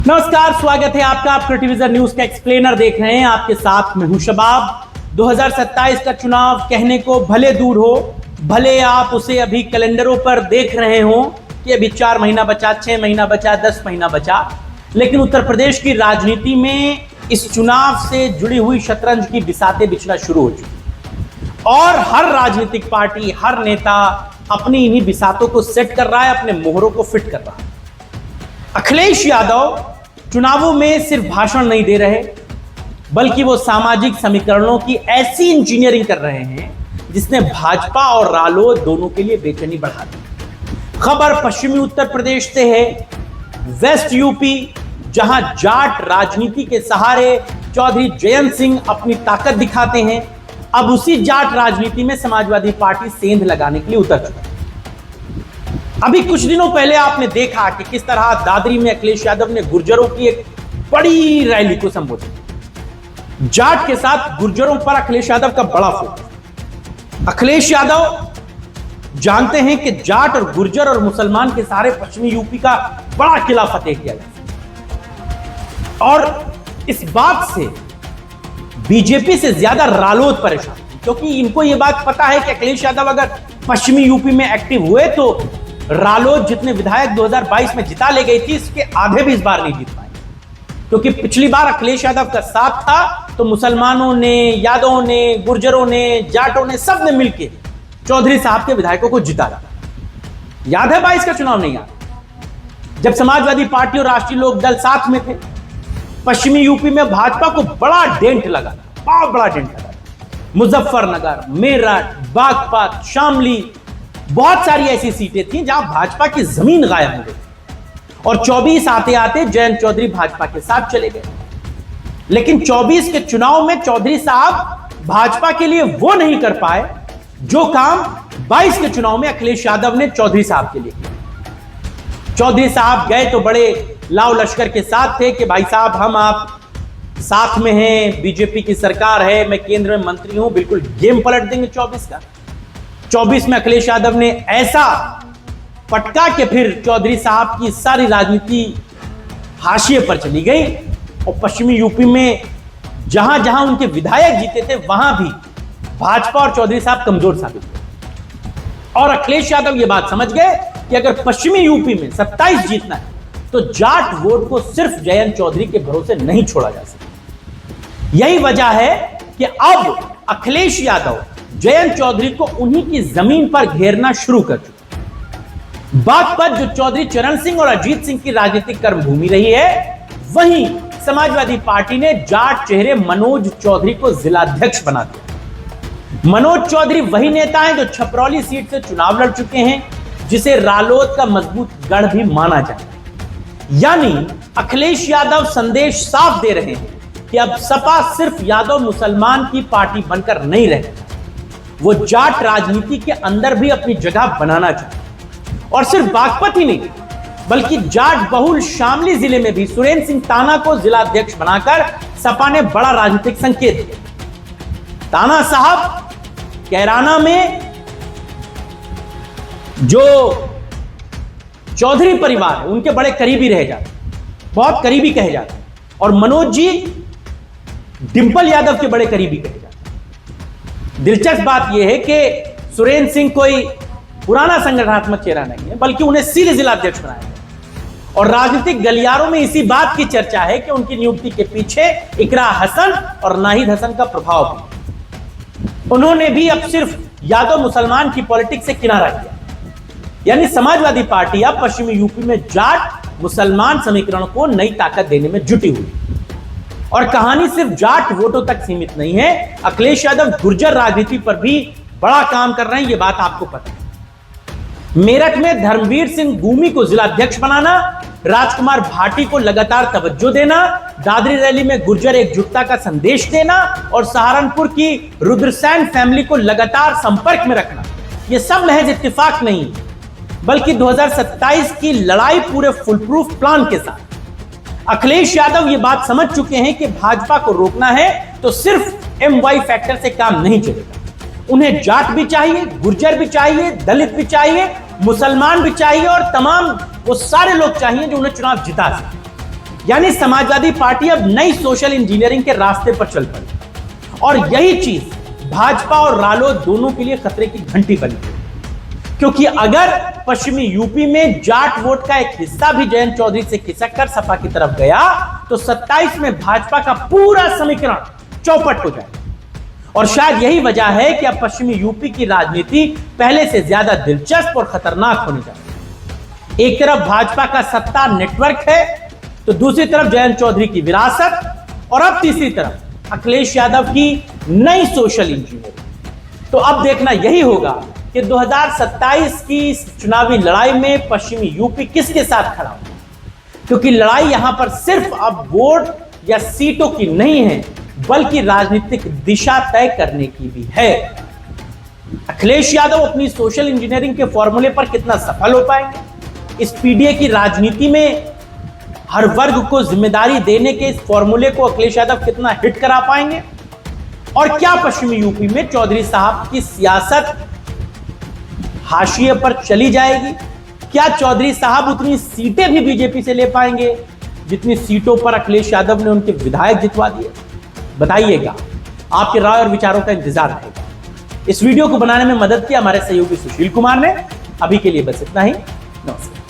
नमस्कार, स्वागत है आपका। आप टेलीविजन न्यूज का एक्सप्लेनर देख रहे हैं। आपके साथ मैं हूं शबाब। 2027 का चुनाव कहने को भले दूर हो, भले आप उसे अभी कैलेंडरों पर देख रहे हो कि अभी 4 महीना बचा, 6 महीना बचा, 10 महीना बचा, लेकिन उत्तर प्रदेश की राजनीति में इस चुनाव से जुड़ी हुई शतरंज की बिसातें बिछना शुरू हो चुकी और हर राजनीतिक पार्टी, हर नेता अपनी इन्हीं बिसातों को सेट कर रहा है, अपने मोहरों को फिट कर रहा है। अखिलेश यादव चुनावों में सिर्फ भाषण नहीं दे रहे, बल्कि वो सामाजिक समीकरणों की ऐसी इंजीनियरिंग कर रहे हैं जिसने भाजपा और रालोद दोनों के लिए बेचैनी बढ़ा दी। खबर पश्चिमी उत्तर प्रदेश से है, वेस्ट यूपी, जहां जाट राजनीति के सहारे चौधरी जयंत सिंह अपनी ताकत दिखाते हैं। अब उसी जाट राजनीति में समाजवादी पार्टी सेंध लगाने के लिए उतर चुकी है। अभी कुछ दिनों पहले आपने देखा कि किस तरह दादरी में अखिलेश यादव ने गुर्जरों की एक बड़ी रैली को संबोधित। जाट के साथ गुर्जरों पर अखिलेश यादव का बड़ा फोकस। अखिलेश यादव जानते हैं कि जाट और गुर्जर और मुसलमान के सारे पश्चिमी यूपी का बड़ा किला फतेह किया गया और इस बात से बीजेपी से ज्यादा रालोद परेशान, क्योंकि इनको यह बात पता है कि अखिलेश यादव अगर पश्चिमी यूपी में एक्टिव हुए तो रालोद जितने विधायक 2022 में जिता ले गई थी, इसके आधे भी इस बार नहीं जीत पाए, क्योंकि पिछली बार अखिलेश यादव का साथ था तो मुसलमानों ने, यादवों ने, गुर्जरों ने, जाटों ने, सब ने मिलकर चौधरी साहब के विधायकों को जिता दिया। याद है 22 का चुनाव? नहीं याद? जब समाजवादी पार्टी और राष्ट्रीय लोक दल साथ में थे, पश्चिमी यूपी में भाजपा को बड़ा डेंट लगा, बहुत बड़ा डेंट लगा। मुजफ्फरनगर, मेरठ, बागपत, शामली, बहुत सारी ऐसी सीटें थी जहां भाजपा की जमीन गायब हो गई और 24 आते आते जयंत चौधरी भाजपा के साथ चले गए। लेकिन 24 के चुनाव में चौधरी साहब भाजपा के लिए वो नहीं कर पाए जो काम 22 के चुनाव में अखिलेश यादव ने चौधरी साहब के लिए किया। चौधरी साहब गए तो बड़े लाव लश्कर के साथ थे कि भाई साहब, हम आप साथ में हैं, बीजेपी की सरकार है, मैं केंद्र में मंत्री हूं, बिल्कुल गेम पलट देंगे 24 का। 24 में अखिलेश यादव ने ऐसा पटका कि फिर चौधरी साहब की सारी राजनीति हाशिए पर चली गई और पश्चिमी यूपी में जहां जहां उनके विधायक जीते थे वहां भी भाजपा और चौधरी साहब कमजोर साबित हुए। और अखिलेश यादव ये बात समझ गए कि अगर पश्चिमी यूपी में 27 जीतना है तो जाट वोट को सिर्फ जयंत चौधरी के भरोसे नहीं छोड़ा जा सकता। यही वजह है कि अब अखिलेश यादव जयंत चौधरी को उन्हीं की जमीन पर घेरना शुरू कर चुके। बागपत, जो चौधरी चरण सिंह और अजीत सिंह की राजनीतिक कर्मभूमि रही है, वहीं समाजवादी पार्टी ने जाट चेहरे मनोज चौधरी को जिलाध्यक्ष बना दिया। मनोज चौधरी वही नेता हैं जो छपरौली सीट से चुनाव लड़ चुके हैं, जिसे रालोद का मजबूत गढ़ भी माना जाता है। यानी अखिलेश यादव संदेश साफ दे रहे हैं कि अब सपा सिर्फ यादव मुसलमान की पार्टी बनकर नहीं रहे, वो जाट राजनीति के अंदर भी अपनी जगह बनाना चाहते। और सिर्फ बागपत ही नहीं, बल्कि जाट बहुल शामली जिले में भी सुरेंद्र सिंह ताना को जिलाध्यक्ष बनाकर सपा ने बड़ा राजनीतिक संकेत दिया। ताना साहब कैराना में जो चौधरी परिवार है उनके बड़े करीबी रह जाते, बहुत करीबी कहे जाते, और मनोज जी डिंपल यादव के बड़े करीबी कहे जाते। दिलचस्प बात यह है कि सुरेंद्र सिंह कोई पुराना संगठनात्मक चेहरा नहीं है, बल्कि उन्हें सीधे जिलाध्यक्ष बनाया गया और राजनीतिक गलियारों में इसी बात की चर्चा है कि उनकी नियुक्ति के पीछे इकरा हसन और नाहिद हसन का प्रभाव भी। उन्होंने भी अब सिर्फ यादव मुसलमान की पॉलिटिक्स से किनारा किया। यानी समाजवादी पार्टी अब पश्चिमी यूपी में जाट मुसलमान समीकरण को नई ताकत देने में जुटी हुई। और कहानी सिर्फ जाट वोटों तक सीमित नहीं है, अखिलेश यादव गुर्जर राजनीति पर भी बड़ा काम कर रहे हैं, ये बात आपको पता है। मेरठ में धर्मवीर सिंह गूमी को जिलाध्यक्ष बनाना, राजकुमार भाटी को लगातार तवज्जो देना, दादरी रैली में गुर्जर एकजुटता का संदेश देना और सहारनपुर की रुद्रसेन फैमिली को लगातार संपर्क में रखना, ये सब महज इत्तेफाक नहीं है, बल्कि 2027 की लड़ाई पूरे फुल प्रूफ प्लान के साथ। अखिलेश यादव ये बात समझ चुके हैं कि भाजपा को रोकना है तो सिर्फ MY फैक्टर से काम नहीं चलेगा। उन्हें जाट भी चाहिए, गुर्जर भी चाहिए, दलित भी चाहिए, मुसलमान भी चाहिए और तमाम वो सारे लोग चाहिए जो उन्हें चुनाव जिता सके। यानी समाजवादी पार्टी अब नई सोशल इंजीनियरिंग के रास्ते पर चल पड़ी और यही चीज भाजपा और रालोद दोनों के लिए खतरे की घंटी बनी, क्योंकि अगर पश्चिमी यूपी में जाट वोट का एक हिस्सा भी जयंत चौधरी से खिसक कर सपा की तरफ गया तो 27 में भाजपा का पूरा समीकरण चौपट हो जाएगा। और शायद यही वजह है कि अब पश्चिमी यूपी की राजनीति पहले से ज्यादा दिलचस्प और खतरनाक होने जा रही है। एक तरफ भाजपा का सत्ता नेटवर्क है तो दूसरी तरफ जयंत चौधरी की विरासत और अब तीसरी तरफ अखिलेश यादव की नई सोशल इंजीनियरिंग। तो अब देखना यही होगा कि 2027 की इस चुनावी लड़ाई में पश्चिमी यूपी किसके साथ खड़ा होगा, क्योंकि लड़ाई यहां पर सिर्फ अब वोट या सीटों की नहीं है बल्कि राजनीतिक दिशा तय करने की भी है। अखिलेश यादव अपनी सोशल इंजीनियरिंग के फॉर्मूले पर कितना सफल हो पाएंगे, इस पीडीए की राजनीति में हर वर्ग को जिम्मेदारी देने के इस फॉर्मूले को अखिलेश यादव कितना हिट करा पाएंगे, और क्या पश्चिमी यूपी में चौधरी साहब की सियासत हाशिए पर चली जाएगी, क्या चौधरी साहब उतनी सीटें भी बीजेपी से ले पाएंगे जितनी सीटों पर अखिलेश यादव ने उनके विधायक जितवा दिए। बताइएगा, आपके राय और विचारों का इंतजार रहेगा। इस वीडियो को बनाने में मदद की हमारे सहयोगी सुशील कुमार ने। अभी के लिए बस इतना ही, नमस्कार।